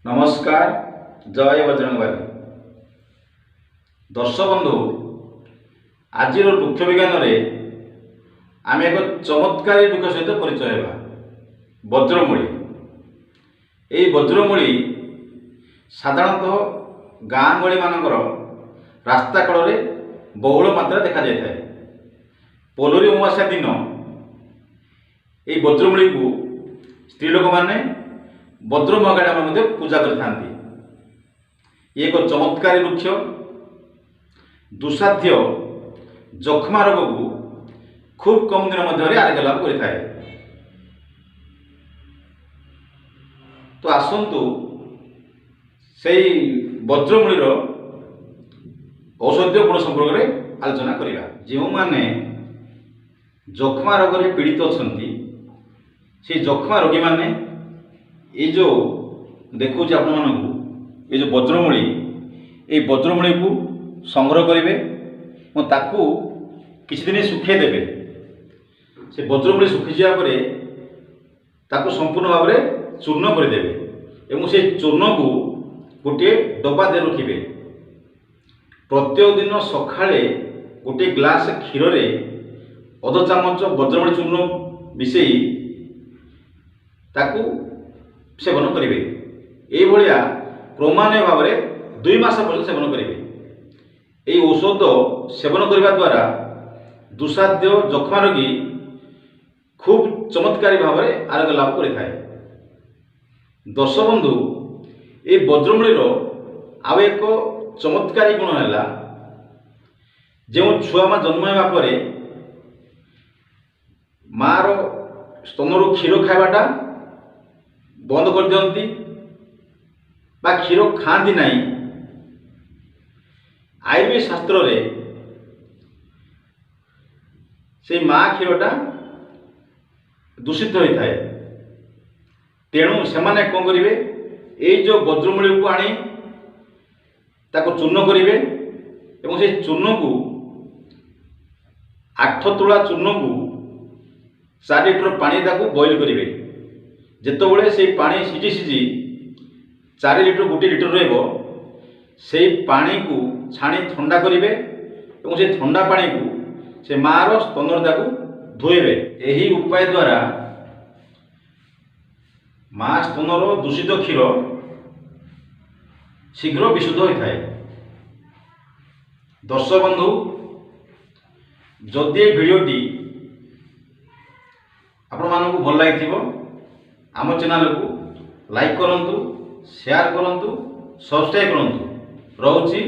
नमस्कार। जय बजरंगबाली। दर्शक बंधु, आज वृक्ष विज्ञान आम एक चमत्कारी वृक्ष सहित परिचय होगा वज्रमूली। यही वज्रमूली साधारणतः गाँ गली मानकर रास्ता कड़ में बहुल मात्रा देखा जाए। पोलोरी अमावास्या दिन यही वज्रमूली को स्त्री लोक मैंने वज्र मगाड़ी पूजा करते। एक चमत्कारी वृक्ष दुस्साध्य जखमा रोग को खूब कम दिन मध्य आरोग्य लाभ करता है। तो आसतु से वज्रमूलीर औषधीय गुण संपर्क में आलोचना करवा। जो मैंने जखमा रोग में पीड़ित अच्छा से जखमा रोगी मैंने ये जो देखो आपण मानक ये जो वज्रमूली ये वज्रमूली को संग्रह करेंगे और ताकू किसी दिन सुखे देवे। से वज्रमूली सुखी जापर ताकू संपूर्ण भाव में चूर्ण करदेवे और से चूर्ण को गोटे डब्बा दे रखिए। प्रत्येक दिन सकाळे गोटे ग्लास क्षीर रे अध चामच वज्रमूली चूर्ण मिसई ताकू सेवन करेंगे। ये क्रमान्वय भाव में 2 मास पर्यटन सेवन करेंगे। ये औषध सेवन करने द्वारा दुस्साध्य जखमा रोगी खूब चमत्कारी भाव में आरोग्य लाभ करता है। दर्शक बंधु, ये वज्रमूलीर आउ एक चमत्कारी गुण है जो छुआ जन्म होगा पर मार स्तनरू क्षीर खावाटा बंद कर दियंती बा क्षीर खाती ना। आयुर्वेद शास्त्र रे से माँ क्षीरटा दूषित होता है। तेणु से माने कौन करेंगे ये जो वज्रमूली को आनी ताको चूर्ण करेंगे और से चूर्ण को 8 तुला चूर्ण को 4 लिटर पानी ताको बॉइल करेंगे। जितेबाला से पानी सीझी सीझी 4 लिटर 1 लिटर रहिबो से पानी को छाणी ठंडा करेंगे और से ठंडा पानी को से मार स्तनरता को धोइबे। यही उपाय द्वारा माँ स्तनर दूषित क्षीर शीघ्र विशुद्ध होता है। दर्शक बंधु, जदि भिडियोटी आपण मानकु भल लगी आम चैनल को लाइक करंतु, शेयर करंतु, सब्सक्राइब करंतु। रहूची।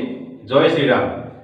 जय श्री राम।